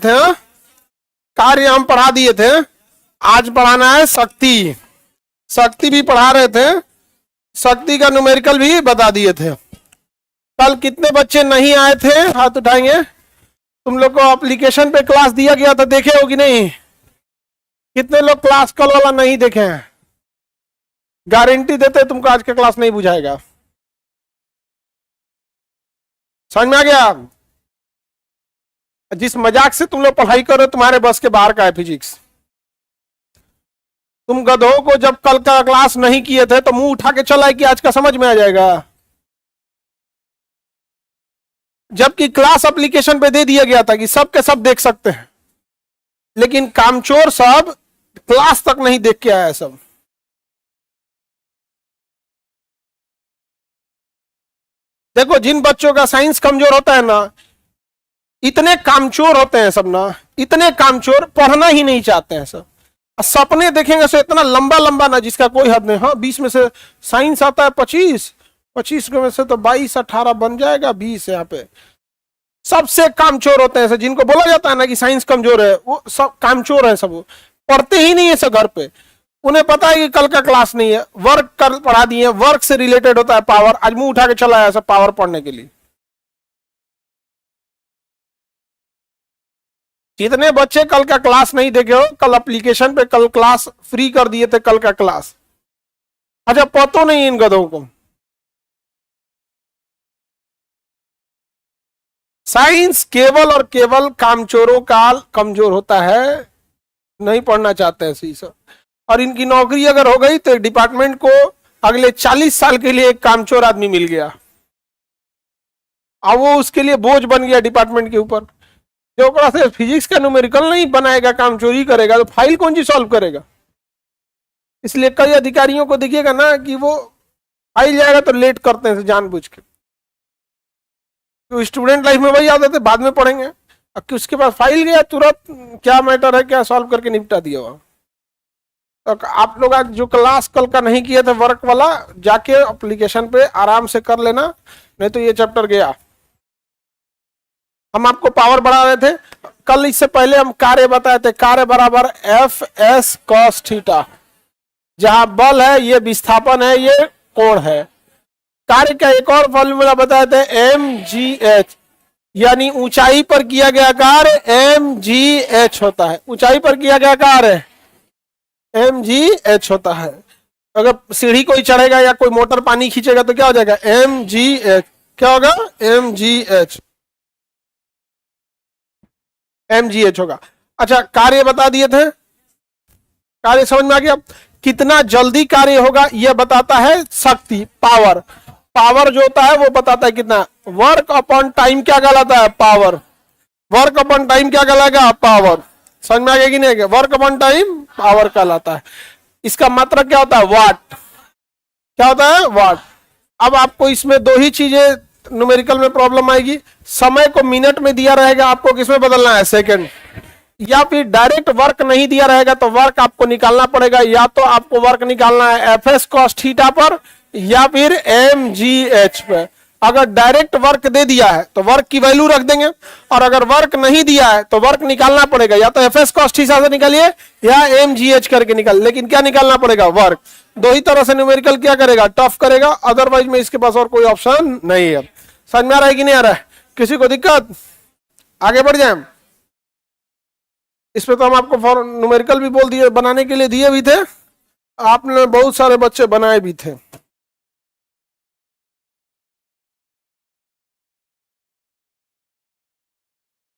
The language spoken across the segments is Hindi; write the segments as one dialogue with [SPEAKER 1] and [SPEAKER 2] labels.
[SPEAKER 1] थे, हाँ? कार्य हम पढ़ा दिए थे, आज पढ़ाना है शक्ति। शक्ति भी पढ़ा रहे थे, शक्ति का न्यूमेरिकल भी बता दिए थे। कल कितने बच्चे नहीं आए थे, हाथ उठाएंगे। तुम लोग को एप्लीकेशन पे क्लास दिया गया था, देखे हो कि नहीं? कितने लोग क्लास कल वाला नहीं देखे हैं? गारंटी देते तुमको आज का क्लास नहीं बुझाएगा। समझ में आ गया? जिस मजाक से तुम लोग पढ़ाई करो तुम्हारे बस के बाहर का है फिजिक्स। तुम गधों को जब कल का क्लास नहीं किए थे तो मुंह उठा के चला है कि आज का समझ में आ जाएगा, जबकि क्लास एप्लीकेशन पे दे दिया गया था कि सब के सब देख सकते हैं, लेकिन कामचोर सब क्लास तक नहीं देख के आया सब। देखो जिन बच्चों का साइंस कमजोर होता है ना, इतने कामचोर होते हैं सब ना, इतने कामचोर, पढ़ना ही नहीं चाहते हैं सब। सपने देखेंगे से इतना लंबा लंबा ना जिसका कोई हद नहीं। हाँ 20 में से साइंस आता है 25, 25 में से तो 22 18 बन जाएगा, 20 यहाँ पे। सबसे कामचोर होते हैं, जिनको बोला जाता है ना कि साइंस कमजोर है, वो सब कामचोर है, सब पढ़ते ही नहीं है सब घर पे। उन्हें पता है कि कल का क्लास नहीं है, वर्क कल पढ़ा दिए, वर्क से रिलेटेड होता है पावर, आज मुंह उठा के चला आया सब पावर पढ़ने के लिए। जितने बच्चे कल का क्लास नहीं देखे हो, कल एप्लीकेशन पे कल क्लास फ्री कर दिए थे, कल का क्लास। अच्छा पता नहीं इन गधों को। साइंस केवल और केवल कामचोरों का कमजोर होता है, नहीं पढ़ना चाहते हैं सी सब। और इनकी नौकरी अगर हो गई तो डिपार्टमेंट को अगले 40 साल के लिए एक कामचोर आदमी मिल गया, अब वो उसके लिए बोझ बन गया डिपार्टमेंट के ऊपर। जो से फिजिक्स का न्यूमेरिकल नहीं बनाएगा, काम चोरी करेगा, तो फाइल कौन सी सॉल्व करेगा? इसलिए कई अधिकारियों को देखिएगा ना कि वो फाइल जाएगा तो लेट करते हैं जानबूझ के। तो स्टूडेंट लाइफ में वही आदत है, बाद में पढ़ेंगे, अब उसके पास फाइल गया तुरंत क्या मैटर है क्या सॉल्व करके निपटा दिया वहां। तो आप लोग आज जो क्लास कल का नहीं किए थे वर्क वाला, जाके एप्लीकेशन पे आराम से कर लेना, नहीं तो ये चैप्टर गया। हम आपको पावर बढ़ा रहे थे कल, इससे पहले हम कार्य बताए थे, कार्य बराबर एफ एस कॉस थीटा। जहां बल है ये विस्थापन है, ये कोण है। कार्य का एक और फॉर्मूला बताए थे एम जी एच, यानी ऊंचाई पर किया गया कार्य एम जी एच होता है। ऊंचाई पर किया गया कार्य एम जी एच होता है। अगर सीढ़ी कोई चढ़ेगा या कोई मोटर पानी खींचेगा तो क्या हो जाएगा? M G H. क्या होगा? M G H, M G H होगा। अच्छा कार्य बता दिए थे, कार्य समझ में आ गया। कितना जल्दी कार्य होगा यह बताता है शक्ति, पावर। पावर जो होता है वो बताता है कितना। वर्क अपॉन टाइम क्या कहलाता है? पावर। वर्क अपॉन टाइम क्या कहलाएगा? पावर। समझ में आ गया कि नहीं? वर्क अपॉन टाइम पावर कहलाता है। इसका मात्रक क्या होता है? वाट। क्या होता है? वाट। अब आपको इसमें दो ही चीजें न्यूमेरिकल में प्रॉब्लम आएगी। समय को मिनट में दिया रहेगा, आपको किसमें बदलना है? सेकंड। या फिर डायरेक्ट वर्क नहीं दिया रहेगा तो वर्क आपको निकालना पड़ेगा, या तो आपको वर्क निकालना है एफ एस कॉस थीटा पर या फिर एम जी एच पे। अगर डायरेक्ट वर्क दे दिया है तो वर्क की वैल्यू रख देंगे, और अगर वर्क नहीं दिया है तो वर्क निकालना पड़ेगा, या तो एफ एस कॉस थीटा से निकालिए या एम जी एच करके निकाल, लेकिन क्या निकालना पड़ेगा? वर्क। दो ही तरह से न्यूमेरिकल क्या करेगा? टफ करेगा, अदरवाइज में इसके पास और कोई ऑप्शन नहीं है। समझ में आ रहा है कि नहीं आ रहा है? किसी को दिक्कत? आगे बढ़ जाए। इस पे तो हम आपको न्यूमेरिकल भी बोल दिए, बनाने के लिए दिए भी थे, आपने बहुत सारे बच्चे बनाए भी थे।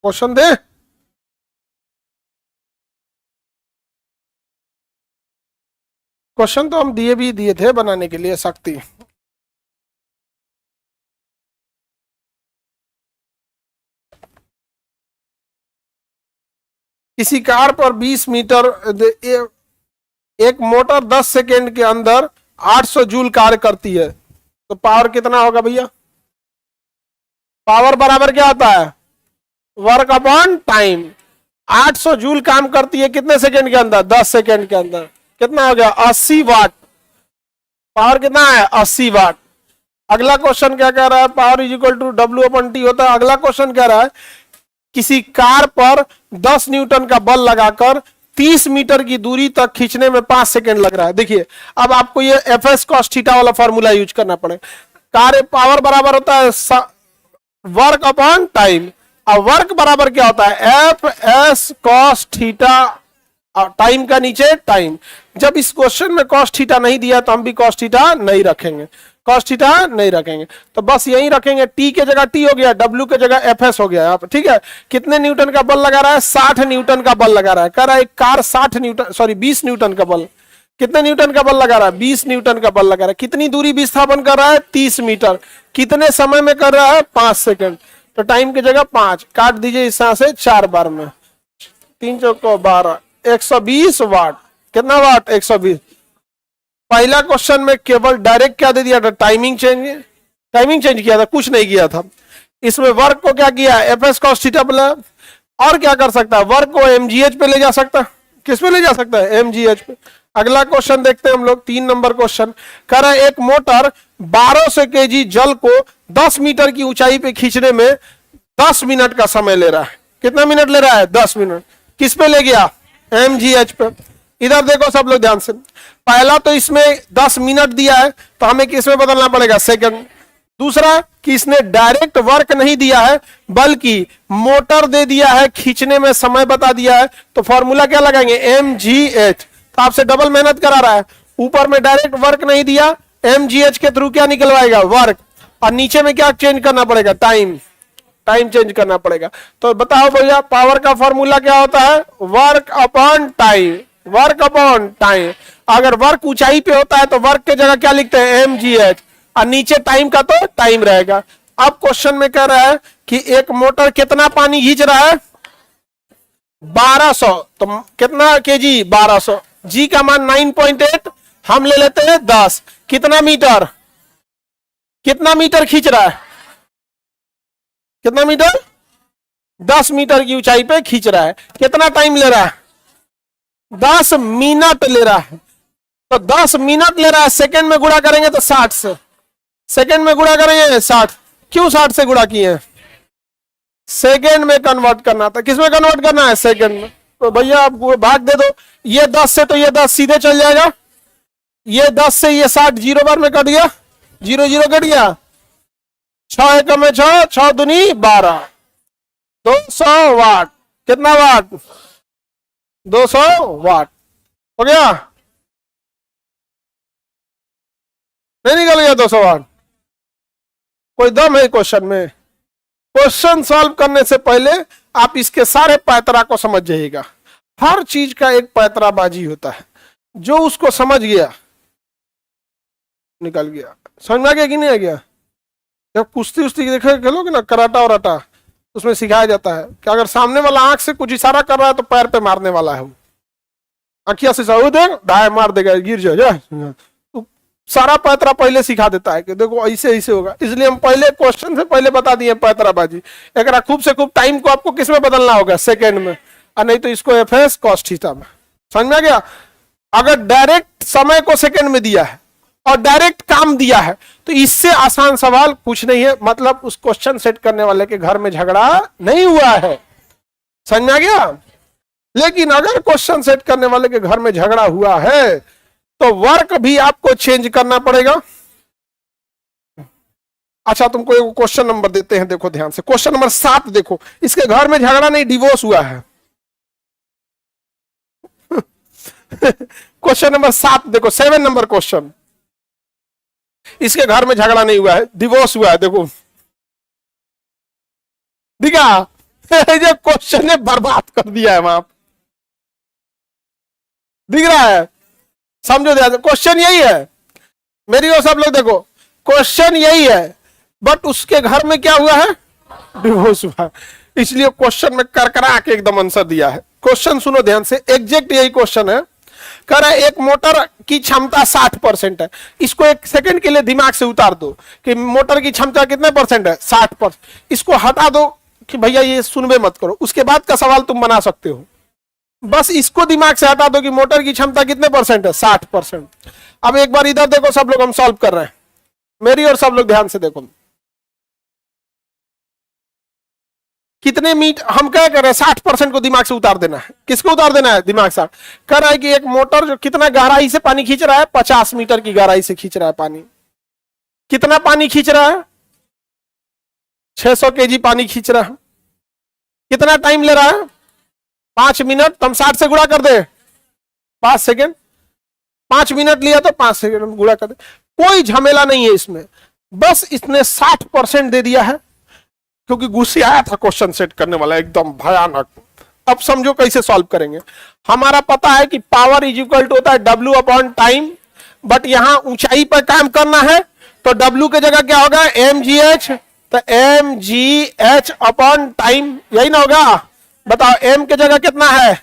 [SPEAKER 1] क्वेश्चन दे। क्वेश्चन तो हम दिए थे बनाने के लिए शक्ति। किसी कार पर 20 मीटर एक मोटर 10 सेकेंड के अंदर 800 जूल कार्य करती है, तो पावर कितना होगा भैया? पावर बराबर क्या होता है? Work upon time. 800 जूल काम करती है कितने सेकेंड के अंदर? 10 सेकेंड के अंदर। कितना हो गया? 80 वाट। पावर कितना है? 80 वाट। अगला क्वेश्चन क्या कह रहा है? Power is equal to W upon T होता है। अगला क्वेश्चन कह रहा है किसी कार पर 10 न्यूटन का बल लगाकर 30 मीटर की दूरी तक खींचने में 5 सेकंड लग रहा है। देखिए अब आपको ये एफ एस कॉस थीटा वाला फॉर्मूला यूज करना पड़ेगा। कार्य पावर बराबर होता है वर्क अपॉन टाइम। अब वर्क बराबर क्या होता है, F S cos theta, time का नीचे टाइम। जब इस क्वेश्चन में कॉस थीटा नहीं दिया तो हम भी कॉस थीटा नहीं रखेंगे, कॉस थीटा नहीं रखेंगे, तो बस यही रखेंगे। टी के जगह टी हो गया, डब्ल्यू के जगह एफ एस हो गया। आप ठीक है, कितने न्यूटन का बल लगा रहा है, 60 न्यूटन का बल लगा रहा है। कह रहा है एक कार 60 न्यूटन, सॉरी 20 न्यूटन का बल, कितने न्यूटन का बल लगा रहा है, 20 न्यूटन का बल लगा रहा है। कितनी दूरी विस्थापन कर रहा है, 30 मीटर। कितने समय में कर रहा है, 5 सेकंड। तो टाइम की जगह 5 काट दीजिए इस तरह से 4 बार में, 3 चौको 12, 120 वाट। कितना वाट, 120। पहला क्वेश्चन में केवल डायरेक्ट क्या दे दिया था, टाइमिंग चेंज किया था, कुछ नहीं किया था। इसमें वर्क को क्या किया, एफ एस कॉस थीटा बोला। और क्या कर सकता है, वर्क को एमजीएच पे ले जा सकता है। किस पे ले जा सकता है, एमजीएच पे। अगला क्वेश्चन देखते हैं हम लोग, 3 नंबर क्वेश्चन। कह रहा है एक मोटर 1200 केजी जल को 10 मीटर की ऊंचाई पे खींचने में 10 मिनट का समय ले रहा है। कितना मिनट ले रहा है, 10 मिनट। किस पे ले गया, एमजीएच पे। इधर देखो सब लोग ध्यान से, पहला तो इसमें 10 मिनट दिया है तो हमें किस में बदलना पड़ेगा, सेकंड। दूसरा कि इसने डायरेक्ट वर्क नहीं दिया है बल्कि मोटर दे दिया है, खींचने में समय बता दिया है, तो फॉर्मूला क्या लगाएंगे, एमजीएच। तो आपसे डबल मेहनत करा रहा है। ऊपर में डायरेक्ट वर्क नहीं दिया, एमजीएच के थ्रू क्या निकलवाएगा, वर्क। और नीचे में क्या चेंज करना पड़ेगा, टाइम चेंज करना पड़ेगा। तो बताओ भैया पावर का फॉर्मूला क्या होता है, work upon time, work upon time. अगर वर्क ऊंचाई पे होता है तो वर्क के जगह क्या लिखते हैं, एमजीएच, और नीचे टाइम का तो टाइम रहेगा। अब क्वेश्चन में कह रहा है कि एक मोटर कितना पानी खींच रहा है, 1200। तो कितना केजी, 1200। जी का मान 9.8, हम ले लेते हैं 10। कितना मीटर, कितना मीटर खींच रहा है, कितना मीटर, 10 मीटर की ऊंचाई पे खींच रहा है। कितना टाइम ले रहा है, 10 मिनट ले रहा है। तो 10 मिनट ले रहा है, सेकंड में गुणा करेंगे तो 60 से, सेकंड में गुणा करेंगे 60। क्यों 60 से गुणा किए हैं, सेकंड में कन्वर्ट करना था। किस में कन्वर्ट करना है, सेकंड में। तो भैया आप भाग दे दो, ये 10 से तो ये 10 सीधे चल जाएगा, ये 10 से ये 60 जीरो बार में कट गया, 0 0 कट गया। 6 एकम में 6, 6 दूनी 12, 200 वाट। कितना वाट, 200 वाट हो गया, नहीं निकल गया 200 वाट। कोई दम है क्वेश्चन में। क्वेश्चन सॉल्व करने से पहले आप इसके सारे पैतरा को समझ जाइएगा। हर चीज का एक पैतराबाजी होता है, जो उसको समझ गया निकल गया। समझ में आ गया कि नहीं आ गया। जब कुश्ती उस्ती देखे खेलोगे ना, कराटा और अटा, उसमें सिखाया जाता है कि अगर सामने वाला आंख से कुछ इशारा कर रहा है तो पैर पे मारने वाला है वो, आंखिया से देख ढाई मार देगा, गिर जाए। सारा पैतरा पहले सिखा देता है कि देखो ऐसे ऐसे होगा। इसलिए हम पहले क्वेश्चन से पहले बता दिए पैतराबाजी। एक खूब से खूब टाइम को आपको किस में बदलना होगा, सेकंड में, और नहीं तो इसको एफ एस कॉस थीटा में। समझ में आ गया। अगर डायरेक्ट समय को सेकंड में दिया है और डायरेक्ट काम दिया है तो इससे आसान सवाल कुछ नहीं है। मतलब उस क्वेश्चन सेट करने वाले के घर में झगड़ा नहीं हुआ है। समझ में आ गया। लेकिन अगर क्वेश्चन सेट करने वाले के घर में झगड़ा हुआ है तो वर्क भी आपको चेंज करना पड़ेगा। अच्छा तुमको एक क्वेश्चन नंबर देते हैं, देखो ध्यान से। क्वेश्चन नंबर 7 देखो, इसके घर में झगड़ा नहीं, डिवोर्स हुआ है। क्वेश्चन नंबर 7 देखो, 7 नंबर क्वेश्चन। इसके घर में झगड़ा नहीं हुआ है, डिवोर्स हुआ है। देखो दिखा, ये क्वेश्चन ने बर्बाद कर दिया है वहां, दिख रहा है। समझो ध्यान से, क्वेश्चन यही है। मेरी और सब लोग देखो, क्वेश्चन यही है, बट उसके घर में क्या हुआ है, डिवोर्स हुआ। इसलिए क्वेश्चन में करकरा के एकदम आंसर दिया है। क्वेश्चन सुनो ध्यान से, एग्जैक्ट यही क्वेश्चन है। कह रहा है एक मोटर की क्षमता 60% है। इसको एक सेकंड के लिए दिमाग से उतार दो कि मोटर की क्षमता कितने परसेंट है, 60%। इसको हटा दो कि भैया ये सुनबे मत करो, उसके बाद का सवाल तुम बना सकते हो। बस इसको दिमाग से हटा दो कि मोटर की क्षमता कितने परसेंट है, 60%। अब एक बार इधर देखो सब लोग, हम सॉल्व कर रहे हैं। मेरी और सब लोग ध्यान से देखो। कितने मीटर, हम क्या कर रहे हैं 60% को दिमाग से उतार देना है। किसको उतार देना है? दिमाग से। कर रहा है कि एक मोटर जो कितना गहराई से पानी खींच रहा है, 50 मीटर की गहराई से खींच रहा है पानी। कितना पानी खींच रहा है? 600 केजी पानी खींच रहा है। कितना टाइम ले रहा है? 5 मिनट। तुम 60 से गुणा कर दे, 5 सेकेंड। 5 मिनट लिया तो 5 सेकेंड में गुणा कर दे। कोई झमेला नहीं है इसमें, बस इसने 60% दे दिया है क्योंकि गुस्से आया था क्वेश्चन सेट करने वाला एकदम भयानक। अब समझो कैसे सॉल्व करेंगे। हमारा पता है कि पावर इज इक्वल टू होता है W अपॉन टाइम, बट यहां ऊंचाई पर काम करना है तो W की जगह क्या होगा? mgh। तो mgh अपॉन टाइम, यही ना होगा? बताओ m की जगह कितना है?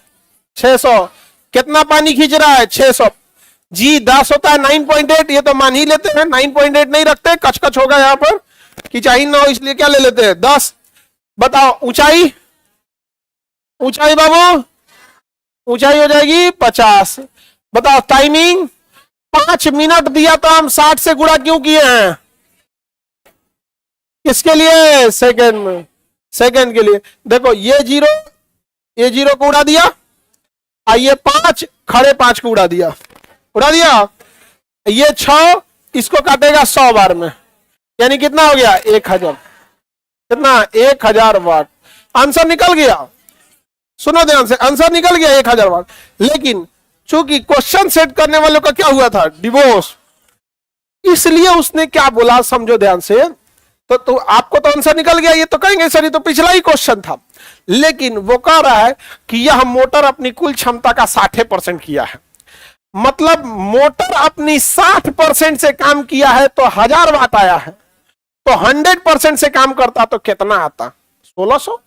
[SPEAKER 1] 600। कितना पानी खींच रहा है? 600। जी 10 होता है 9.8, ये तो मान ही लेते हैं, 9.8 नहीं रखते, कच होगा यहां पर कि चाहिए ना हो, इसलिए क्या ले लेते हैं? 10। बताओ ऊंचाई, ऊंचाई बाबू, ऊंचाई हो जाएगी 50। बताओ टाइमिंग, 5 मिनट दिया तो हम 60 से गुणा क्यों किए हैं? किसके लिए? सेकंड में, सेकंड के लिए। देखो ये जीरो को उड़ा दिया, ये 5 खड़े 5 को उड़ा दिया, उड़ा दिया। ये 6 इसको काटेगा 100 बार में, यानी कितना हो गया? 1000। कितना? 1000 वाट। आंसर निकल गया। सुनो ध्यान से, आंसर निकल गया 1000 वाट। लेकिन चूंकि क्वेश्चन सेट करने वालों का क्या हुआ था? डिवोर्स, इसलिए उसने क्या बोला समझो ध्यान से। तो आपको तो आंसर निकल गया, ये तो कहेंगे सर ये तो पिछला ही क्वेश्चन था। लेकिन वो कह रहा है कि यह मोटर अपनी कुल क्षमता का 60% किया है। मतलब मोटर अपनी 60% से काम किया है तो 1000 वाट आया है। तो 100% से काम करता तो कितना आता? 1600।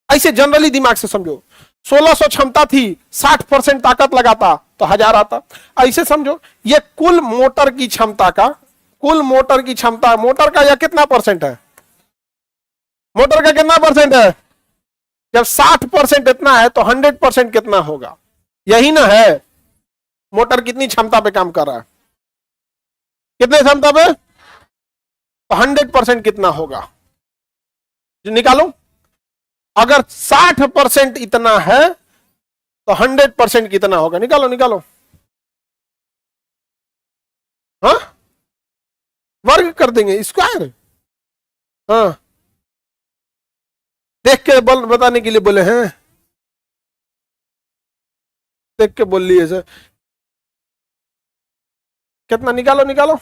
[SPEAKER 1] ऐसे जनरली दिमाग से समझो, 1600 क्षमता थी, 60% ताकत लगाता तो 1000 आता। ऐसे समझो ये कुल मोटर की क्षमता का, कुल मोटर की क्षमता, मोटर का यह कितना परसेंट है? मोटर का कितना परसेंट है? जब 60% इतना है तो 100% कितना होगा? यही ना है। मोटर कितनी क्षमता पे काम कर रहा है? कितने क्षमता पे? तो 100% कितना होगा? जो निकालो। अगर 60% इतना है तो 100% कितना होगा? निकालो निकालो। हाँ, वर्ग कर देंगे, स्क्वायर। हाँ, देख के बल बताने के लिए बोले हैं, देख के बोल लिए सर। कितना? निकालो निकालो।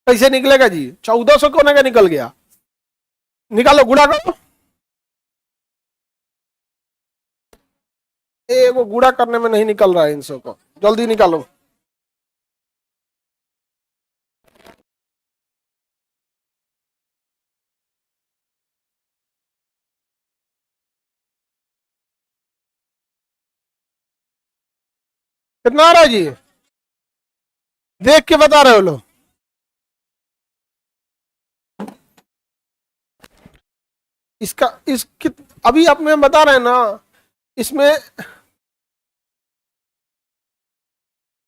[SPEAKER 1] कैसे निकलेगा जी? 1400 कोने का निकल गया। निकालो, गुणा करो। वो गुणा करने में नहीं निकल रहा है इन सब को, जल्दी निकालो। कितना आ रहा है जी? देख के बता रहे हो लोग? इसका अभी आप में बता रहे हैं ना, इसमें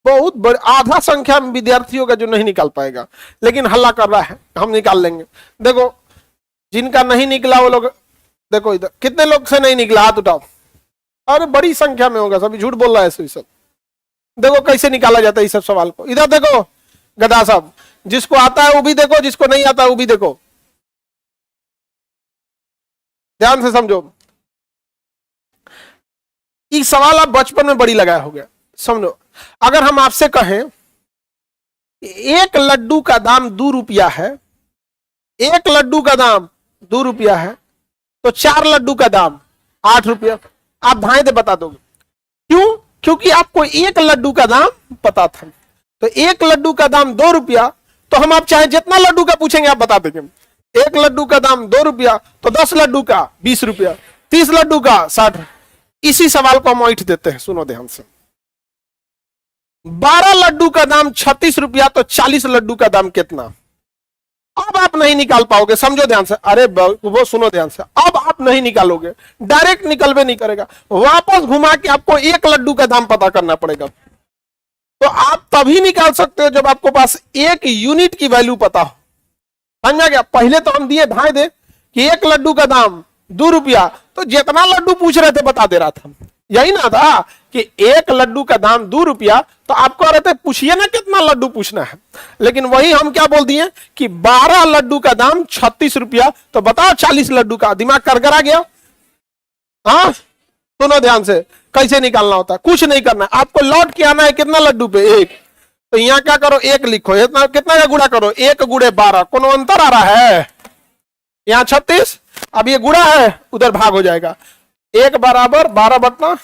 [SPEAKER 1] बहुत बड़ी आधा संख्या में विद्यार्थी होगा जो नहीं निकाल पाएगा, लेकिन हल्ला कर रहा है, हम निकाल लेंगे। देखो जिनका नहीं निकला वो लोग, देखो इधर कितने लोग से नहीं निकला, हाथ उठाओ। अरे बड़ी संख्या में होगा, सभी झूठ बोल रहा है ऐसे सब। देखो कैसे निकाला जाता है इस सब सवाल को। इधर देखो गधा साहब, जिसको आता है वो भी देखो, जिसको नहीं आता है वो भी देखो, ध्यान से समझो। ये सवाल आप बचपन में बड़ी लगाया हो गया, समझो। अगर हम आपसे कहें एक लड्डू का दाम 2 रुपया है, एक लड्डू का दाम 2 रुपया है, तो 4 लड्डू का दाम 8 रुपया, आप धाए दे बता दोगे। क्यों? क्योंकि आपको एक लड्डू का दाम पता था। तो एक लड्डू का दाम 2 रुपया, तो हम आप चाहे जितना लड्डू का पूछेंगे आप बता देंगे। एक लड्डू का दाम 2 रुपया, तो 10 लड्डू का 20 रुपया, 30 लड्डू का 60। इसी सवाल को हम ऐठ देते हैं, सुनो ध्यान से। 12 लड्डू का दाम 36 रुपया, तो 40 लड्डू का दाम कितना? अब आप नहीं निकाल पाओगे, समझो ध्यान से। अरे वो सुनो ध्यान से, अब आप आप नहीं निकालोगे, डायरेक्ट निकलवे नहीं करेगा, वापस घुमा के आपको एक लड्डू का दाम पता करना पड़ेगा। तो आप तभी निकाल सकते हो जब आपको पास एक यूनिट की वैल्यू पता हो। समझ में गया? पहले तो हम दिए ढाई दे कि एक लड्डू का दाम 2 रुपया, तो जितना लड्डू पूछ रहे थे बता दे रहा था, यही ना था कि एक लड्डू का दाम 2 रुपया, तो आपको रहते पूछिए ना कितना लड्डू पूछना है। लेकिन वही हम क्या बोल दिए कि 12 लड्डू का दाम 36 रुपया, तो बताओ 40 लड्डू का। दिमाग कर आ गया? हाँ, सुनो ध्यान से, कैसे निकालना होता है, कुछ नहीं करना, आपको लौट के आना है कितना लड्डू पे, एक। तो यहाँ क्या करो, एक लिखो, इतना कितना का गुणा करो, 1 गुणे 12, कोनो अंतर आ रहा है? यहाँ 36, अब ये गुणा है, उधर भाग हो जाएगा, 1 बराबर 12 बटा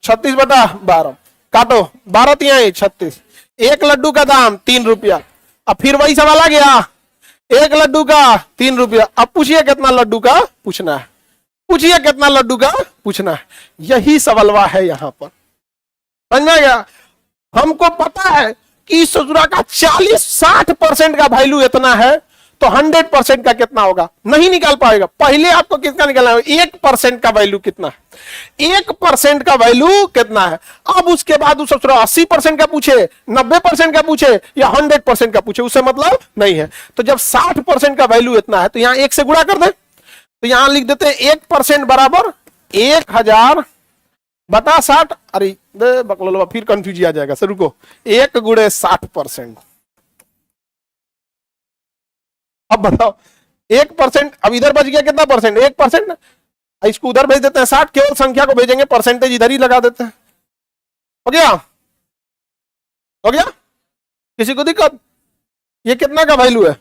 [SPEAKER 1] 36 बटा 12, काटो, 12 तिहाई 36, एक लड्डू का दाम 3 रुपया। अब फिर वही सवाल आ गया, एक लड्डू का 3 रुपया। अब पूछिए कितना लड्डू का पूछना है, पूछिए कितना लड्डू का पूछना है, यही सवालवा है यहां पर। समझ में आ गया? हमको पता है कि इस ससुरा का 40-60% का वैल्यू इतना है, तो 100% का कितना होगा, नहीं निकाल पाएगा। पहले आपको किसका निकालना है, 1% का वैल्यू कितना है, 1% का वैल्यू कितना है। अब उसके बाद उस 80% का पूछे, 90% का पूछे या 100% का पूछे, उससे मतलब नहीं है। तो जब 60% का वैल्यू इतना है, तो यहां 1 से गुणा कर दे, तो यहां लिख देते हैं 1% बराबर 1000 बटा 60। अरे बकलोलवा, फिर कंफ्यूज आ जाएगा, सर रुको, 1 गुणे 60%। अब बताओ 1%, अब इधर बच गया कितना परसेंट, 1%। इसको उधर भेज देते हैं 60, केवल संख्या को भेजेंगे, परसेंटेज इधर ही लगा देते हैं। हो गया? हो गया? किसी को दिक्कत? ये कितना का वैल्यू है,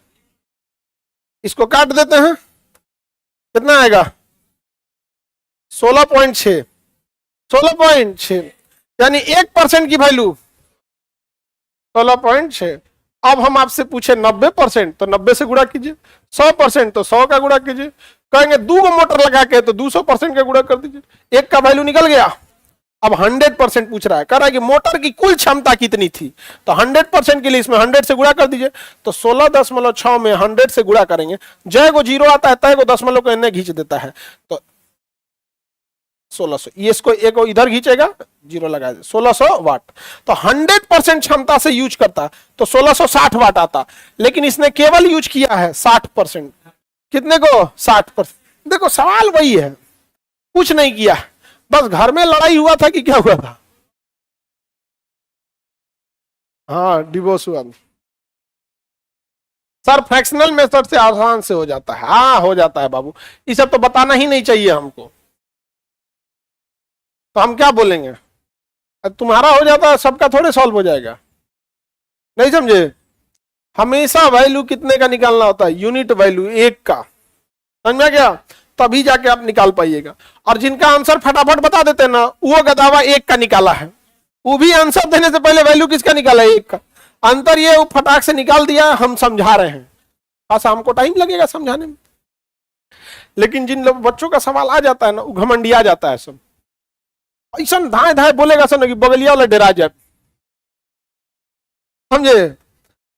[SPEAKER 1] इसको काट देते हैं, कितना आएगा, 16.6, 16.6, यानी 1% की वैल्यू 16.6। अब हम आपसे पूछे 90%, तो 90 से गुणा कीजिए, 100% तो 100 का गुणा कीजिए, कहेंगे 2 मोटर लगा के तो 200% का गुणा कर दीजिए, एक का वैल्यू निकल गया। अब 100% पूछ रहा है, कह रहा है कि मोटर की कुल क्षमता कितनी थी, तो 100% के लिए इसमें 100 से गुणा कर दीजिए, तो 16.6 में 100 से गुणा करेंगे, जय को 0 आता है, तय को दशमलव को इन्हें खींच देता है, तो 1600, ये इसको एक इधर खींचेगा, 0 लगा दे, 1600 वाट। तो 100% क्षमता से यूज करता तो 1660 वाट आता, लेकिन इसने केवल यूज किया है 60%। कितने को? 60%। देखो सवाल वही है, कुछ नहीं किया, बस घर में लड़ाई हुआ था कि क्या हुआ था, हाँ डिवोर्स हुआ। सर फ्रैक्शनल मेथड से आसान से हो जाता है, हाँ हो जाता है बाबू, ये सब तो बताना ही नहीं चाहिए हमको, तो हम क्या बोलेंगे, तुम्हारा हो जाता है, सबका थोड़े सॉल्व हो जाएगा, नहीं समझे? हमेशा वैल्यू कितने का निकालना होता है, यूनिट वैल्यू 1 का, समझ में गया? तभी जाके आप निकाल पाइएगा। और जिनका आंसर फटाफट बता देते हैं ना, वो का दावा 1 का निकाला है, वो भी आंसर देने से पहले वैल्यू किसका निकाला है, 1 का। अंतर ये वो फटाक से निकाल दिया, हम समझा रहे हैं, खासा हमको टाइम लगेगा समझाने में, लेकिन जिन लोग बच्चों का सवाल आ जाता है ना, वो घमंडिया जाता है सब, ऐसा धाए धाए बोलेगा सब कि बगलिया वाला डरा जाए, समझे?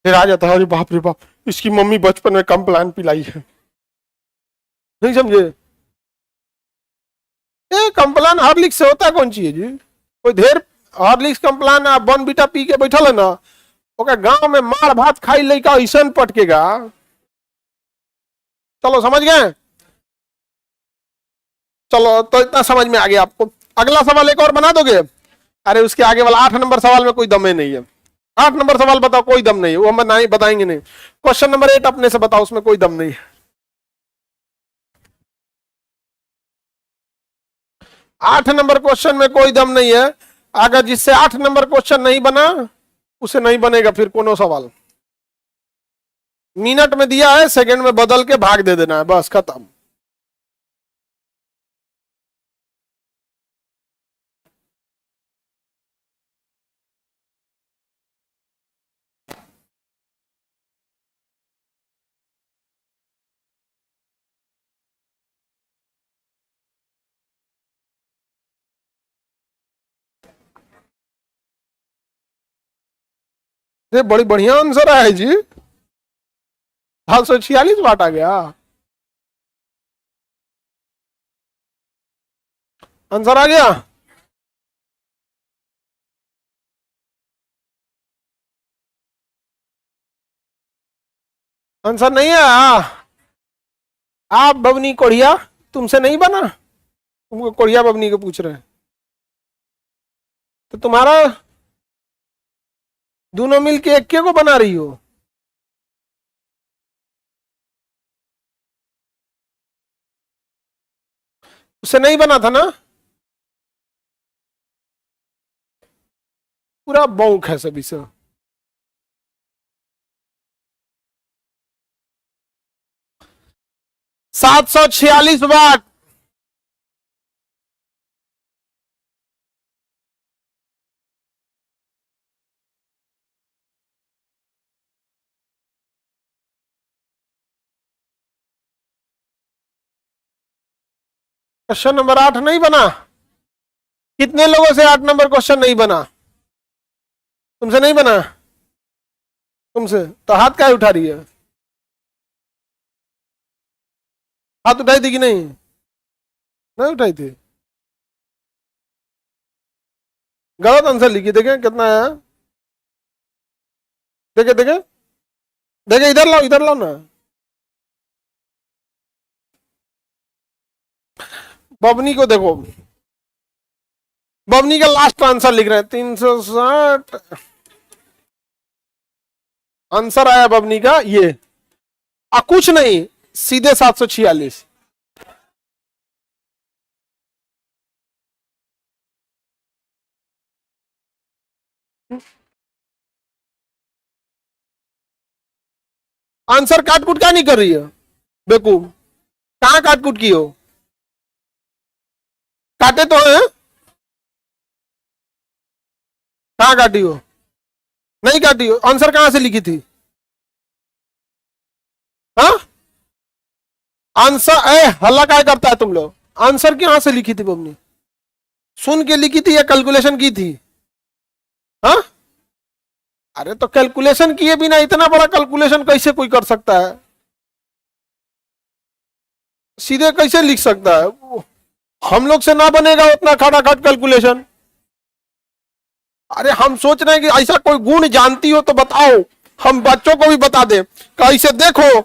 [SPEAKER 1] डरा जाता है, अरे बाप रे बाप, इसकी मम्मी बचपन में कंप्लान पिलाई है, नहीं समझे? ये कंप्लान हॉर्लिक्स से होता कौन चीज है जी, कोई ढेर हॉर्लिक्स कंप्लान आप बन बीटा पी के बैठल है ना, ओका गांव में मार भात खाई लइका ऐसा पटकेगा। चलो समझ गए? चलो तो इतना समझ में आ गया आपको। अगला सवाल एक और बना दोगे? अरे उसके आगे वाला 8 नंबर सवाल में कोई दम नहीं है, 8 नंबर सवाल बताओ, कोई दम नहीं है, वो हम बताएंगे नहीं। क्वेश्चन नंबर 8 अपने से बताओ, उसमें कोई दम नहीं है। 8 नंबर क्वेश्चन में कोई दम नहीं है, अगर जिससे 8 नंबर क्वेश्चन नहीं बना उसे नहीं बनेगा फिर कोनो सवाल। मिनट में दिया है, सेकंड में बदल के भाग दे देना है, बस खत्म। ये बड़ी बढ़िया आंसर है जी, 546 वाट आ गया। आंसर आ गया? आंसर नहीं है? आप बबनी कोढ़िया, तुमसे नहीं बना? तुमको कोढ़िया बबनी को पूछ रहे हैं, तो तुम्हारा दोनों मिलके एक के को बना रही हो? उससे नहीं बना था ना? पूरा बौक है सभी से। $746। क्वेश्चन नंबर 8 नहीं बना? कितने लोगों से 8 नंबर क्वेश्चन नहीं बना? तुमसे नहीं बना? तुमसे तो हाथ क्या उठा रही है? हाथ उठाई थी कि नहीं? नहीं उठाई थी। गलत आंसर लिखी, देखे कितना आया? देखे देखे देखे, इधर लाओ ना। बबनी को देखो, बबनी का लास्ट आंसर लिख रहे हैं 360। आंसर आया बबनी का ये, कुछ नहीं, सीधे 746। आंसर काटकुट क्या नहीं कर रही है बेवकूफ? कहां काटकुट की हो? काटे तो है, कहां काटी हो? नहीं काटी हो? आंसर कहां से लिखी थी? हाँ, आंसर हल्ला काय करता है तुम लोग? आंसर कहां से लिखी थी बबनी? सुन के लिखी थी या कैलकुलेशन की थी? हाँ, अरे तो कैलकुलेशन किए बिना इतना बड़ा कैलकुलेशन कैसे कोई कर सकता है? सीधे कैसे लिख सकता है? हम लोग से ना बनेगा उतना खटाखट कैलकुलेशन। अरे हम सोच रहे हैं कि ऐसा कोई गुण जानती हो तो बताओ, हम बच्चों को भी बता दे, कैसे देखो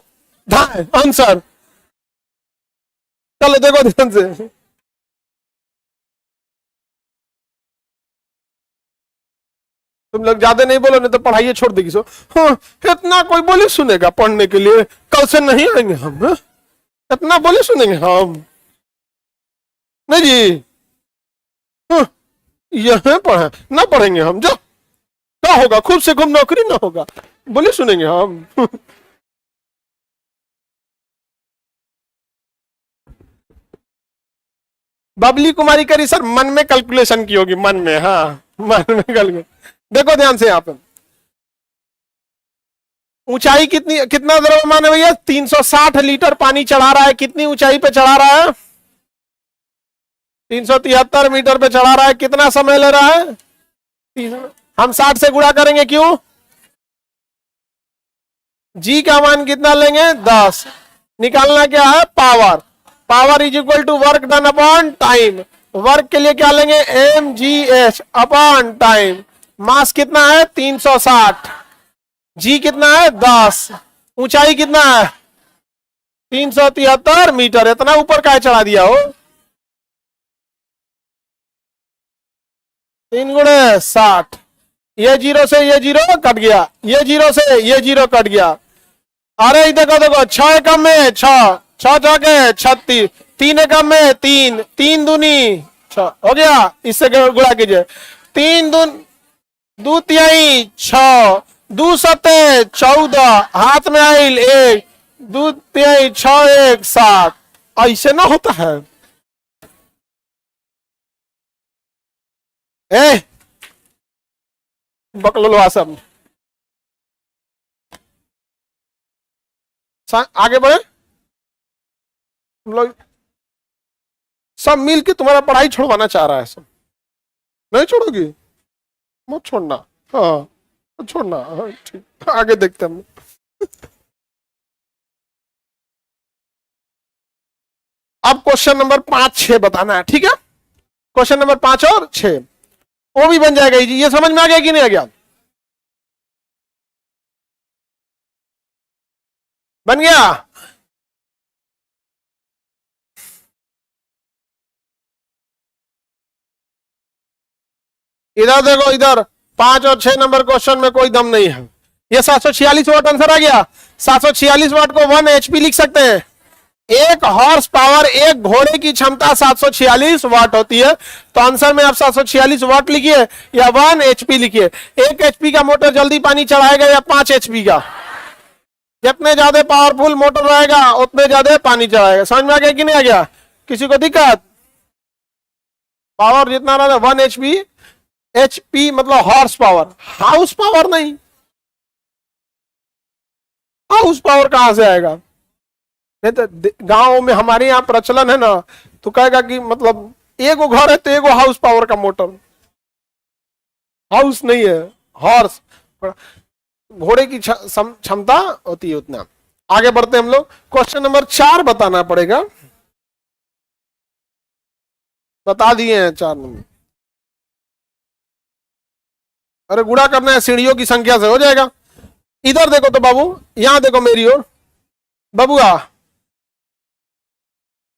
[SPEAKER 1] आंसर। चलो देखो ध्यान से। तुम लोग ज्यादा नहीं बोलो, नहीं तो पढ़ाई छोड़ देगी। सो हाँ, इतना कोई बोले सुनेगा पढ़ने के लिए? कल से नहीं आएंगे हम। हाँ? इतना बोले सुनेंगे हम? नहीं जी। हाँ, यह पढ़े ना पढ़ेंगे हम? जो क्या होगा, खूब से खूब नौकरी ना होगा, बोले सुनेंगे हम? बबली कुमारी करी सर मन में कैलकुलेशन की होगी, मन में। हाँ, मन में कैलकुलेशन। देखो ध्यान से, यहाँ पे ऊंचाई कितनी, कितना द्रव्यमान है भैया? 360 लीटर पानी चढ़ा रहा है। कितनी ऊंचाई पे चढ़ा रहा है? 373 मीटर पे चढ़ा रहा है। कितना समय ले रहा है? हम 60 से गुणा करेंगे, क्यों? जी का मान कितना लेंगे? 10। निकालना क्या है? Power. Power is equal to work done upon time. Work के लिए क्या लेंगे? mgh upon time. मास कितना है? 360। जी कितना है? 10। ऊंचाई कितना है? 373 मीटर। इतना ऊपर का चढ़ा दिया हो? 3 गुणे 60। ये जीरो से ये जीरो कट गया, ये जीरो से ये जीरो कट गया। अरे देखो देखो, 6 कम में 6, 6 चौके 36, 3 कम में 3, 3 दूनी 6 हो गया। इससे गुणा कीजिए। 3 दून दू तिहाई 6, 2 सते 14, हाथ में आइल 1, 2 तिहाई 6 1 7। ऐसे ना होता है। ए बकलो सब आगे बढ़े। हम लोग सब मिल के तुम्हारा पढ़ाई छोड़वाना चाह रहा है। सब नहीं छोड़ोगी? मत छोड़ना। हाँ, छोड़ना। हाँ, ठीक, आगे देखते हम। अब क्वेश्चन नंबर 5 6 बताना है, ठीक है? क्वेश्चन नंबर 5 और 6 वो भी बन जाएगा जी। ये समझ में आ गया कि नहीं आ गया? बन गया? इधर देखो, इधर 5 और 6 नंबर क्वेश्चन में कोई दम नहीं है। ये 746 वाट आंसर आ गया। 746 वाट को 1 HP लिख सकते हैं। एक हॉर्स पावर, एक घोड़े की क्षमता 746 वाट होती है। तो आंसर में आप 746 वाट लिखिए या 1 HP लिखिए। 1 HP का मोटर जल्दी पानी चढ़ाएगा या 5 HP का? जितने ज्यादा पावरफुल मोटर रहेगा उतने ज्यादा पानी चढ़ाएगा। समझ में आ गया कि नहीं आ गया? किसी को दिक्कत? पावर जितना रहा 1 HP। HP मतलब हॉर्स पावर, हाउस पावर नहीं। हाउस पावर कहां से आएगा? नहीं तो गांव में हमारे यहाँ प्रचलन है ना, तो कहेगा कि मतलब एगो घर है तो एगो हाउस पावर का मोटर। हाउस नहीं है, हॉर्स। घोड़े की क्षमता होती है उतना। आगे बढ़ते हैं हम लोग। क्वेश्चन नंबर 4 बताना पड़ेगा। बता दिए हैं 4 नंबर। अरे गुणा करना है, सीढ़ियों की संख्या से हो जाएगा। इधर देखो तो बाबू, यहां देखो मेरी ओर बबुआ।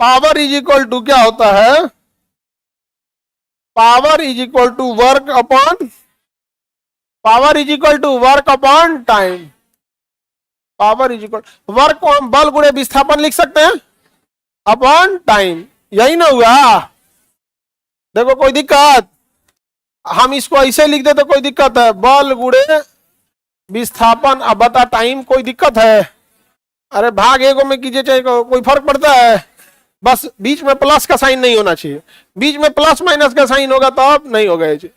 [SPEAKER 1] पावर इज इक्वल टू क्या होता है? Power is equal to work upon, power is equal to work upon time. Power is equal work, बल गुणे विस्थापन लिख सकते हैं अपॉन टाइम। यही ना हुआ? देखो कोई दिक्कत? हम इसको ऐसे लिख दे तो कोई दिक्कत है? बल गुणे विस्थापन अब बता टाइम, कोई दिक्कत है? अरे भाग एगो में कीजिए चाहे कोई फर्क पड़ता है? बस बीच में प्लस का साइन नहीं होना चाहिए। बीच में प्लस माइनस का साइन होगा तो अब नहीं होगा जी।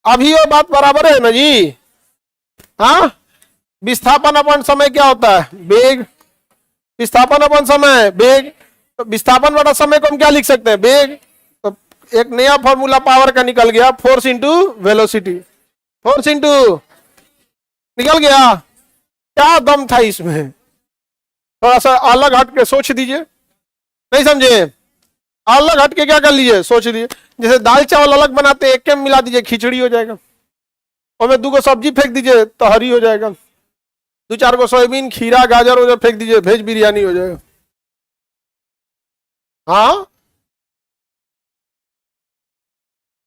[SPEAKER 1] अभी वो बात बराबर है ना जी? हाँ, विस्थापन अपन समय क्या होता है? वेग। विस्थापन अपन समय वेग, तो विस्थापन बटा समय को हम क्या लिख सकते हैं? वेग। तो एक नया फॉर्मूला पावर का निकल गया, force into velocity. Force into निकल गया। क्या दम था इसमें? थोड़ा सा अलग हट के सोच दीजिए। नहीं समझे? अलग हट के क्या कर लीजिए, सोच लीजिए। जैसे दाल चावल अलग बनाते हैं, एक के मिला दीजिए खिचड़ी हो जाएगा। और में 2 गो सब्जी फेंक दीजिए तो हरी हो जाएगा। 2-4 गो सोयाबीन, खीरा, गाजर उधर फेंक दीजिए, वेज बिरयानी हो जाएगा। हाँ,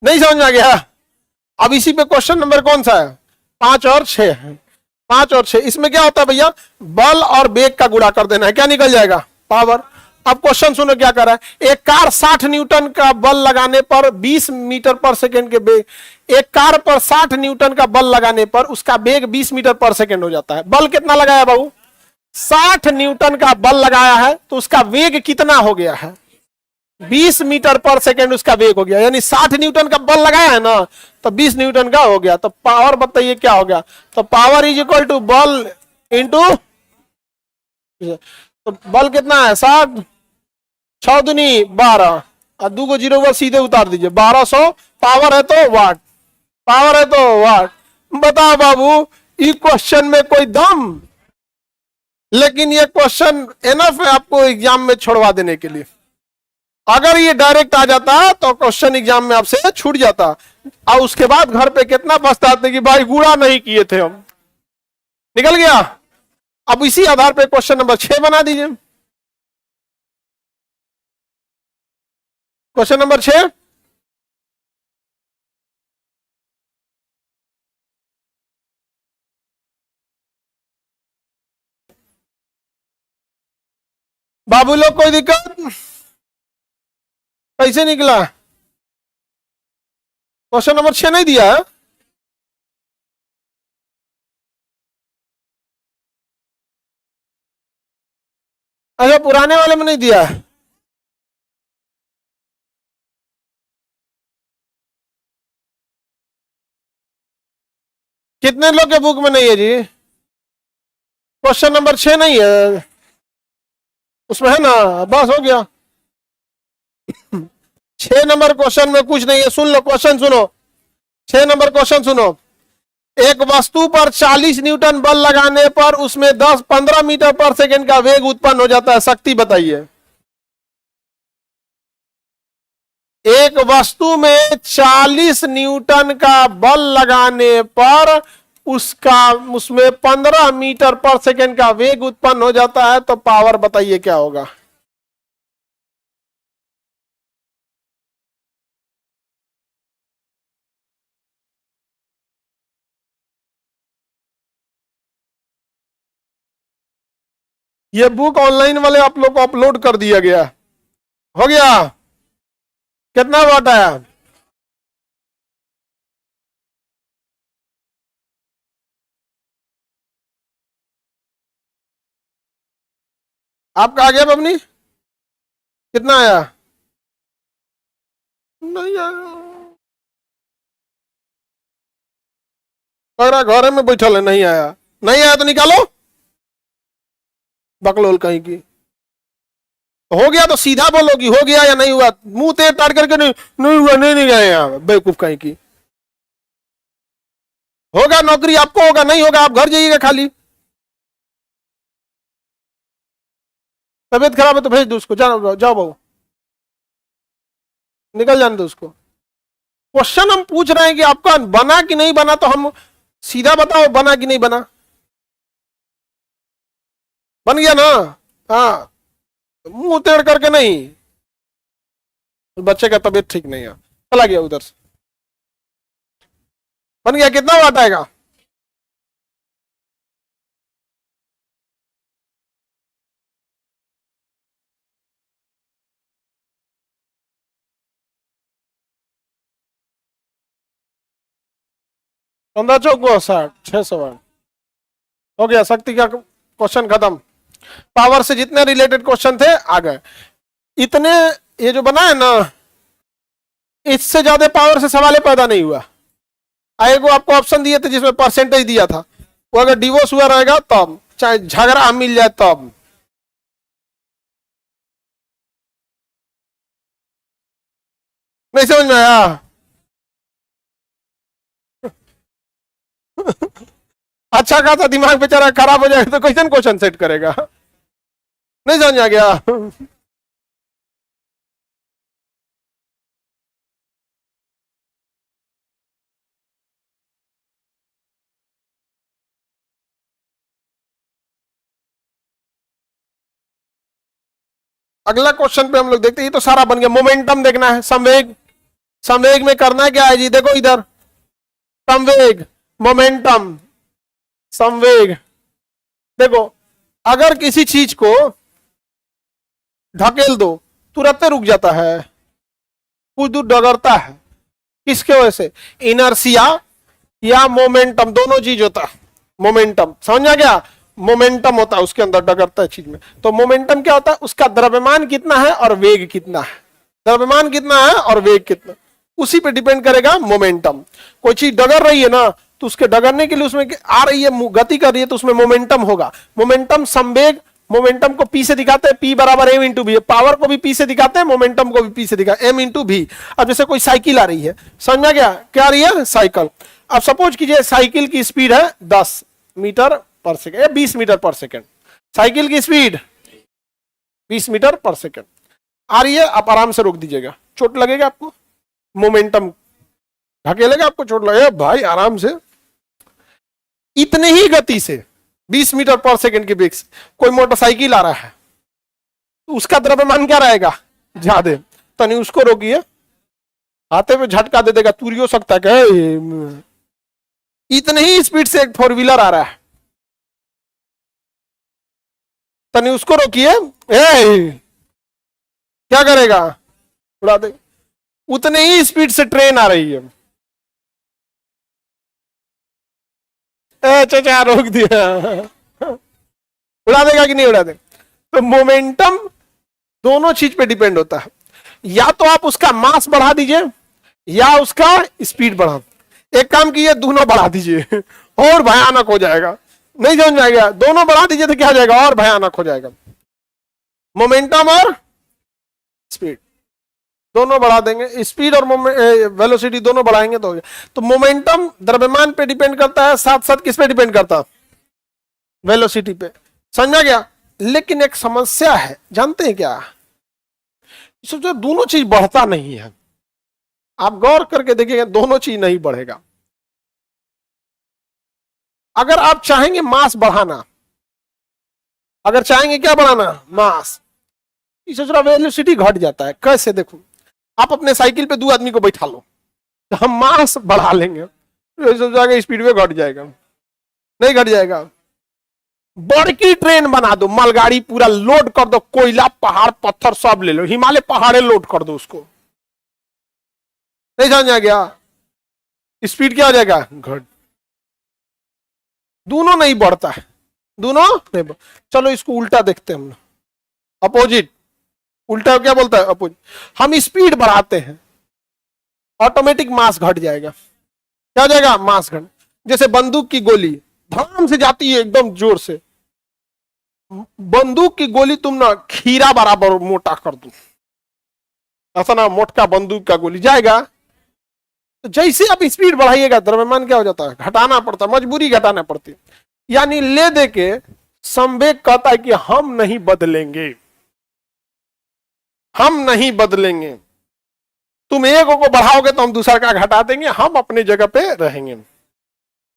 [SPEAKER 1] नहीं समझ में आ गया? अब इसी पे क्वेश्चन नंबर कौन सा है? 5 और 6 है। 5 और 6 इसमें क्या होता है भैया? बल और वेग का गुणा कर देना है। क्या निकल जाएगा? पावर। अब क्वेश्चन सुनो क्या कर रहा है। एक कार 60 न्यूटन का बल लगाने पर 20 मीटर पर सेकेंड के वेग, एक कार पर 60 न्यूटन का बल लगाने पर उसका वेग 20 मीटर पर सेकेंड हो जाता है। बल कितना लगाया बाबू? 60 न्यूटन का बल लगाया है तो उसका वेग कितना हो गया है? 20 मीटर पर सेकेंड उसका वेग हो गया। यानी 60 न्यूटन का बल लगाया है ना, तो 20 न्यूटन का हो गया। तो पावर बताइए क्या हो गया? तो पावर इज इक्वल टू बल इंटू, तो बल कितना है? 60, 6 दूनी 12 और 2 को 0 सीधे उतार दीजिए। 1200 पावर है तो वाट, पावर है तो वाट। बताओ बाबू, ये क्वेश्चन में कोई दम? लेकिन ये क्वेश्चन एनफ है आपको एग्जाम में छोड़वा देने के लिए। अगर ये डायरेक्ट आ जाता तो क्वेश्चन एग्जाम में आपसे छूट जाता, और उसके बाद घर पे कितना पछताते कि भाई गुणा नहीं किए थे हम। निकल गया। अब इसी आधार पे क्वेश्चन नंबर 6 बना दीजिए। क्वेश्चन नंबर 6, बाबू लोग कोई दिक्कत? कैसे निकला? क्वेश्चन नंबर 6 नहीं दिया है? अच्छा, पुराने वाले में नहीं दिया है? कितने लोग के बुक में नहीं है जी? क्वेश्चन नंबर 6 नहीं है उसमें? है ना? बस हो गया। 6 नंबर क्वेश्चन में कुछ नहीं है। सुन लो क्वेश्चन, सुनो 6 नंबर क्वेश्चन सुनो। एक वस्तु पर 40 न्यूटन बल लगाने पर उसमें 10-15 मीटर पर सेकेंड का वेग उत्पन्न हो जाता है। शक्ति बताइए। एक वस्तु में 40 न्यूटन का बल लगाने पर उसमें 15 मीटर पर सेकंड का वेग उत्पन्न हो जाता है, तो पावर बताइए क्या होगा। ये बुक ऑनलाइन वाले आप लोग को अपलोड कर दिया गया। हो गया? कितना वाट आया? आपका आ गया बबनी? कितना आया? नहीं आया, घर में बैठल है, नहीं आया। नहीं आया तो निकालो, बकलोल कहीं की। हो गया तो सीधा बोलोगी हो गया या नहीं हुआ, मुंह तेज ताड़ करके नहीं हुआ, नहीं गए यहाँ, बेवकूफ कहीं की। होगा नौकरी आपको, होगा नहीं होगा आप घर जाइएगा खाली। तबीयत खराब है तो भेज दो उसको, जाओ जाओ बहू, निकल जाने दो उसको। क्वेश्चन हम पूछ रहे हैं कि आपका बना कि नहीं बना, तो हम सीधा बताओ बना कि नहीं बना। बन गया ना? हाँ, मुंह टेढ़ करके नहीं। बच्चे का तबीयत ठीक नहीं है, चला गया उधर से। बन गया, कितना वाट आएगा? पंद्रह चौक 60, 600 वाट। हो गया, शक्ति का क्वेश्चन खत्म। पावर से जितने रिलेटेड क्वेश्चन थे आ गए। इतने ये जो बना है ना, इससे ज्यादा पावर से सवाल पैदा नहीं हुआ। आएगो आपको ऑप्शन दिए थे जिसमें परसेंटेज दिया था, वो अगर डिवोर्स हुआ रहेगा तब, चाहे झगड़ा मिल जाए तब। नहीं समझ में आया? अच्छा खासा दिमाग बेचारा खराब हो जाएगा तो कैसे क्वेश्चन सेट करेगा? नहीं समझ आ गया? अगला क्वेश्चन पे हम लोग देखते हैं। ये तो सारा बन गया। मोमेंटम देखना है, संवेग। संवेग में करना क्या है जी, देखो इधर, संवेग, मोमेंटम, संवेग। देखो, अगर किसी चीज को ढकेल दो तुरंत रुक जाता है, कुछ दूर डगरता है, किसके वजह से? इनर्सिया या मोमेंटम, दोनों चीज होता है। मोमेंटम समझ आ गया? मोमेंटम होता है उसके अंदर, डगरता है चीज में। तो मोमेंटम क्या होता है? उसका द्रव्यमान कितना है और वेग कितना है। द्रव्यमान कितना है और वेग कितना, उसी पे डिपेंड करेगा मोमेंटम। कोई चीज डगर रही है ना, तो उसके डगरने के लिए उसमें आ रही है, गति कर रही है, तो उसमें मोमेंटम होगा। मोमेंटम, संवेग, मोमेंटम को पी से दिखाते हैं, पी बराबर एम इंटू भी। पावर को भी पी से दिखाते हैं, मोमेंटम को भी पी से दिखाते हैं, एम इंटू भी। अब जैसे कोई साइकिल आ रही है, समझ में गया क्या आ रही है? साइकिल। अब सपोज कीजिए साइकिल की स्पीड है 10 मीटर पर सेकेंड या 20 मीटर पर सेकेंड। साइकिल की स्पीड 20 मीटर पर सेकेंड आ रही है। आप आराम से रोक दीजिएगा, चोट लगेगा आपको, मोमेंटम ढकेलेगा, आपको चोट लगेगा भाई, आराम से। इतने ही गति से 20 मीटर पर सेकेंड के वेग से कोई मोटरसाइकिल आ रहा है, तो उसका द्रव्यमान क्या रहेगा? ज्यादा। तो नहीं, उसको रोकिए, हाथे पे झटका दे देगा, तूरी हो सकता है। इतने ही स्पीड से एक 4 व्हीलर आ रहा है, तो नहीं, उसको रोकिए, क्या करेगा? उड़ा दे। उतने ही स्पीड से ट्रेन आ रही है, चाचा रोक दिया, उड़ा देगा कि नहीं उड़ा देगा? तो मोमेंटम दोनों चीज पे डिपेंड होता है। या तो आप उसका मास बढ़ा दीजिए या उसका स्पीड बढ़ा। एक काम कीजिए, दोनों बढ़ा दीजिए और भयानक हो जाएगा। नहीं समझ में आएगा? दोनों बढ़ा दीजिए तो क्या हो जाएगा? और भयानक हो जाएगा। मोमेंटम और स्पीड दोनों बढ़ा देंगे, स्पीड और वेलोसिटी दोनों बढ़ाएंगे तो हो गया। तो मोमेंटम द्रव्यमान पे डिपेंड करता है, साथ साथ किस पे डिपेंड करता है? वेलोसिटी पे। समझ में गया? लेकिन एक समस्या है, जानते हैं क्या? सोचो दोनों चीज बढ़ता नहीं है, आप गौर करके देखिएगा, दोनों चीज नहीं बढ़ेगा। अगर आप चाहेंगे मास बढ़ाना, अगर चाहेंगे क्या बढ़ाना, मास, इस वेलोसिटी घट जाता है। कैसे? देखो, आप अपने साइकिल पे 2 आदमी को बैठा लो, तो हम मास बढ़ा लेंगे, स्पीड में घट जाएगा, नहीं घट जाएगा। बड़की ट्रेन बना दो, मालगाड़ी पूरा लोड कर दो, कोयला पहाड़ पत्थर सब ले लो, हिमालय पहाड़े लोड कर दो उसको, नहीं समझ आ गया? स्पीड क्या हो जाएगा? घट। दोनों नहीं बढ़ता है, दोनों नहीं बढ़। चलो इसको उल्टा देखते हैं हम, अपोजिट। उल्टा क्या बोलता है? अपोजिट। हम स्पीड बढ़ाते हैं, ऑटोमेटिक मास घट जाएगा। क्या हो जाएगा? मास घट। जैसे बंदूक की गोली धड़ाम से जाती है एकदम जोर से, बंदूक की गोली तुम ना खीरा बराबर मोटा कर दो, ऐसा ना मोटका बंदूक का गोली जाएगा। तो जैसे आप स्पीड बढ़ाइएगा, द्रव्यमान क्या हो जाता है? घटाना पड़ता है, मजबूरी घटाना पड़ती है। यानी ले दे के संवेग कहता है कि हम नहीं बदलेंगे, हम नहीं बदलेंगे। तुम एक को बढ़ाओगे तो हम दूसरा का घटा देंगे, हम अपने जगह पे रहेंगे,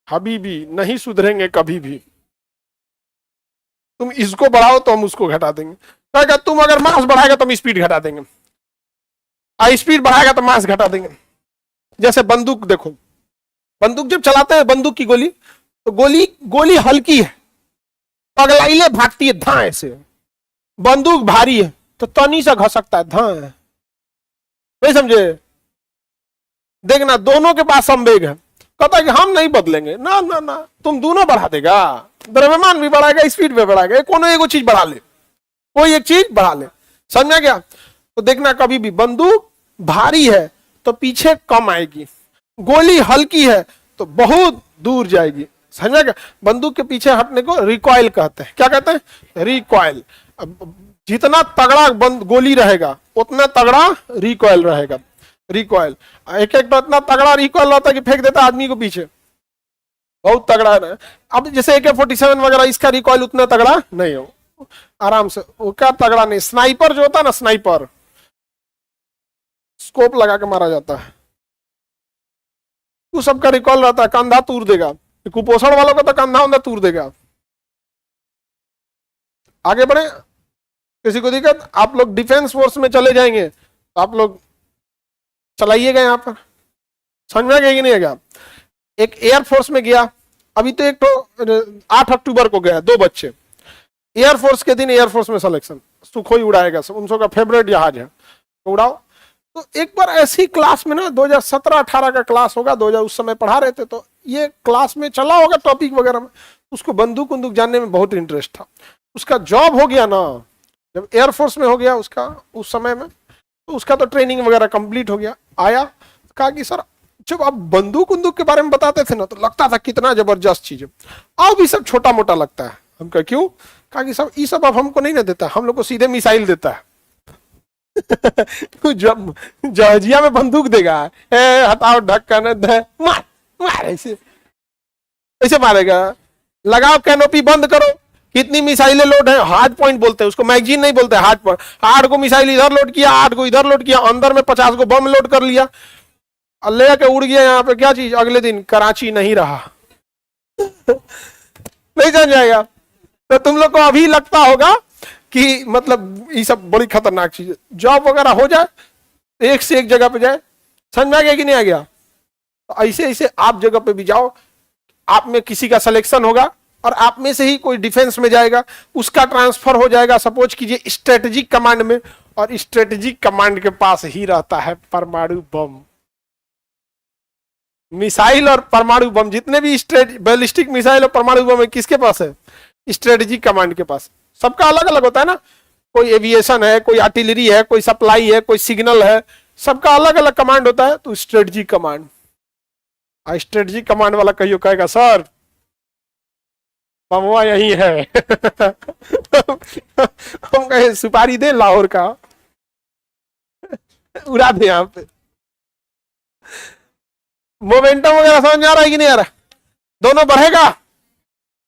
[SPEAKER 1] हबीबी नहीं सुधरेंगे कभी भी। तुम इसको बढ़ाओ तो हम उसको घटा देंगे। कहेगा तुम अगर मास बढ़ाएगा तो हम स्पीड घटा देंगे, स्पीड बढ़ाएगा तो मास घटा देंगे। जैसे बंदूक देखो, बंदूक जब चलाते हैं बंदूक की गोली, तो गोली हल्की है, पगलाइले भागती है धाए से। बंदूक भारी है तो तनी से घसकता है, धाए। नहीं समझे? देखना दोनों के पास संवेग है, कहता है कि हम नहीं बदलेंगे। ना ना ना, तुम दोनों बढ़ा देगा, द्रव्यमान भी बढ़ाएगा, स्पीड भी बढ़ाएगा, कोनो एक चीज बढ़ा ले, कोई एक चीज बढ़ा ले। समझा क्या? तो देखना कभी भी बंदूक भारी है तो पीछे कम आएगी, गोली हल्की है तो बहुत दूर जाएगी। समझा क्या? बंदूक के पीछे हटने को रिकॉइल कहते हैं। क्या कहते हैं? रिकॉइल। जितना तगड़ा गोली रहेगा उतना तगड़ा रिकॉइल रहेगा। रिकॉइल एक तो इतना तगड़ा रिकॉइल रहता है कि फेंक देता आदमी को पीछे, बहुत तगड़ा है। अब जैसे AK-47 वगैरह, इसका रिकॉइल उतना तगड़ा नहीं हो, आराम से। वो क्या तगड़ा नहीं, स्नाइपर जो होता है ना, स्नाइपर स्कोप लगा के मारा जाता है, वो सबका रिकॉल रहता है, कंधा तूर देगा। कुपोषण वालों का तो कंधा उंधा तूर देगा। आगे बढ़े, किसी को दिक्कत? आप लोग डिफेंस फोर्स में चले जाएंगे तो आप लोग चलाइएगा यहाँ पर, समझ में आ गया कि नहीं आएगा? एक एयरफोर्स में गया, अभी तो एक तो 8 अक्टूबर को गया 2 बच्चे, एयरफोर्स के दिन एयरफोर्स में सिलेक्शन, सुखोई उड़ाएगा, सब उनका फेवरेट जहाज है, तो उड़ाओ। तो एक बार ऐसी क्लास में ना, 2017-18 का क्लास होगा, 2000 उस समय पढ़ा रहे थे, तो ये क्लास में चला होगा टॉपिक वगैरह में, उसको बंदूक बंदूक जानने में बहुत इंटरेस्ट था। उसका जॉब हो गया ना, जब एयरफोर्स में हो गया उसका, उस समय में, तो उसका तो ट्रेनिंग वगैरह कंप्लीट हो गया। आया, कहा कि सर जब आप बंदूक बंदूक के बारे में बताते थे ना, तो लगता था कितना जबरदस्त चीज है, अब भी सब छोटा मोटा लगता है। हम कहा क्यों? कहा कि सब ये सब अब हमको नहीं ना देता, हम लोग को सीधे मिसाइल देता है। जब जॉर्जिया में बंदूक देगा, हटाओ ढक्कन, मार मार, ऐसे ऐसे मारेगा। लगाओ कैनोपी, बंद करो, कितनी मिसाइलें लोड है, हार्ड पॉइंट बोलते हैं उसको, मैगजीन नहीं बोलते, हार्ड पॉइंट। 8 को मिसाइल इधर लोड किया, 8 को इधर लोड किया, अंदर में 50 को बम लोड कर लिया, ले के उड़ गया यहाँ पे। क्या चीज? अगले दिन कराची नहीं रहा। नहीं जान जाएगा। तो तुम लोग को अभी लगता होगा कि मतलब ये सब बड़ी खतरनाक चीज है। जॉब वगैरह हो जाए, एक से एक जगह पे जाए, समझ में आ गया कि नहीं आ गया? तो ऐसे ऐसे आप जगह पे भी जाओ, आप में किसी का सिलेक्शन होगा और आप में से ही कोई डिफेंस में जाएगा, उसका ट्रांसफर हो जाएगा सपोज कीजिए स्ट्रेटेजिक कमांड में, और स्ट्रेटेजिक कमांड के पास ही रहता है परमाणु बम। मिसाइल और परमाणु बम, जितने भी बैलिस्टिक मिसाइल और परमाणु बम है, किसके पास है? स्ट्रेटेजिक कमांड के पास। सबका अलग अलग होता है ना, कोई एविएशन है, कोई आर्टिलरी है, कोई सप्लाई है, कोई सिग्नल है, सबका अलग अलग कमांड होता है। तो स्ट्रेटेजिक कमांड, स्ट्रेटेजिक कमांड वाला कहियो कहेगा सर बमवा यही है। हम कहे सुपारी दे लाहौर का, उड़ा दे यहाँ पे। मोमेंटम वगैरह समझ में आ रहा है कि नहीं आ रहा? दोनों बढ़ेगा,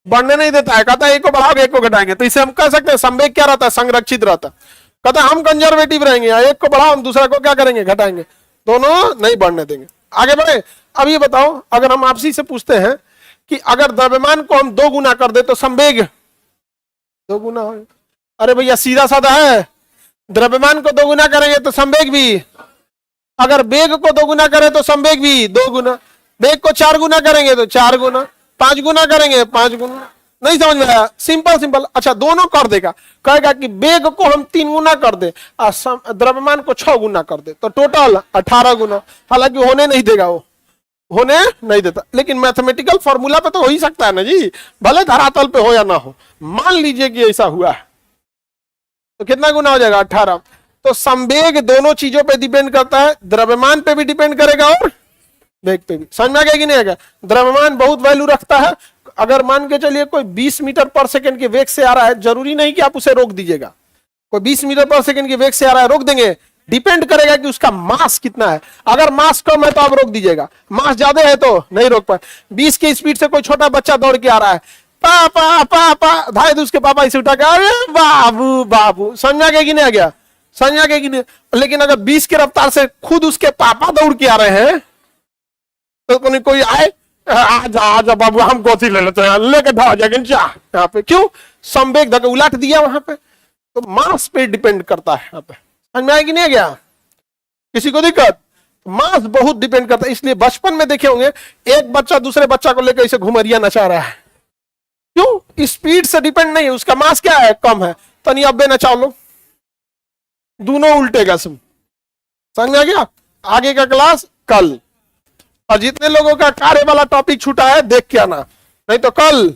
[SPEAKER 1] बढ़ने नहीं देता है, कहता है एक को बढ़ाओगे एक को घटाएंगे। तो इसे हम कह सकते हैं संवेग क्या रहता है? संरक्षित रहता है। कहता है हम कंजर्वेटिव रहेंगे, एक को बढ़ाओ हम दूसरा को क्या करेंगे? घटाएंगे। दोनों नहीं बढ़ने देंगे। आगे बढ़े। अब ये बताओ, अगर हम आपसी से पूछते हैं कि अगर द्रव्यमान को हम 2 गुना कर दे तो संवेग 2 गुना हो। अरे भैया सीधा साधा है, द्रव्यमान को 2 गुना करेंगे तो संवेग भी, अगर वेग को 2 गुना करें तो संवेग भी 2 गुना, वेग को 4 गुना करेंगे तो 4 गुना, 5 गुना करेंगे 5 गुना। नहीं समझ में आया? Simple simple. अच्छा दोनों कर देगा, कहेगा कि वेग को हम 3 गुना कर दे और द्रव्यमान को 6 गुना कर दे तो टोटल 18 गुना। हालांकि होने नहीं देगा, वो होने नहीं देता, लेकिन मैथमेटिकल फॉर्मूला पे तो हो ही सकता है ना जी, भले धरातल पे हो या ना हो। मान लीजिए कि ऐसा हुआ है तो कितना गुना हो जाएगा? 18। तो संवेग दोनों चीजों पे डिपेंड करता है, द्रव्यमान पे भी डिपेंड करेगा और वेग पे भी। समझ में आ गया कि नहीं आएगा? द्रव्यमान बहुत वैल्यू रखता है। अगर मान के चलिए कोई 20 मीटर पर सेकंड के वेग से आ रहा है, जरूरी नहीं कि आप उसे रोक दीजिएगा। कोई 20 मीटर पर सेकंड के वेग से आ रहा है, रोक देंगे? डिपेंड करेगा कि उसका मास कितना है। अगर मास कम है तो आप रोक दीजिएगा, मास ज्यादा है तो नहीं रोक पाए। 20 की स्पीड से कोई छोटा बच्चा दौड़ के आ रहा है, पापा पापा धाय उसके पापा इसे उठा के, अरे बाबू बाबू। समझ आ गया कि नहीं आ गया? समझ आ गया कि नहीं? लेकिन अगर 20 की रफ्तार से खुद उसके पापा दौड़ के आ रहे हैं तो कोई आए, आजा आजा बाबू हम गोथी ले लेते हैं, लेके भाग जाएंगे यहाँ पे। क्यों? संवेग धक्का उलट दिया वहां पे। तो मास पे डिपेंड करता है यहाँ पे। समझ में आया कि नहीं आ गया? किसी को दिक्कत? मास बहुत डिपेंड करता है। इसलिए बचपन में देखे होंगे एक बच्चा दूसरे बच्चा को लेकर इसे घुमरिया नचा रहा है। क्यों? स्पीड से डिपेंड नहीं है, उसका मास क्या है? कम है। तनी अब्बे नचाओ लो, दोनों उल्टेगा सब। समझ आ गया? आगे का क्लास कल। और जितने लोगों का कार्य वाला टॉपिक छूटा है देख के आना, नहीं तो कल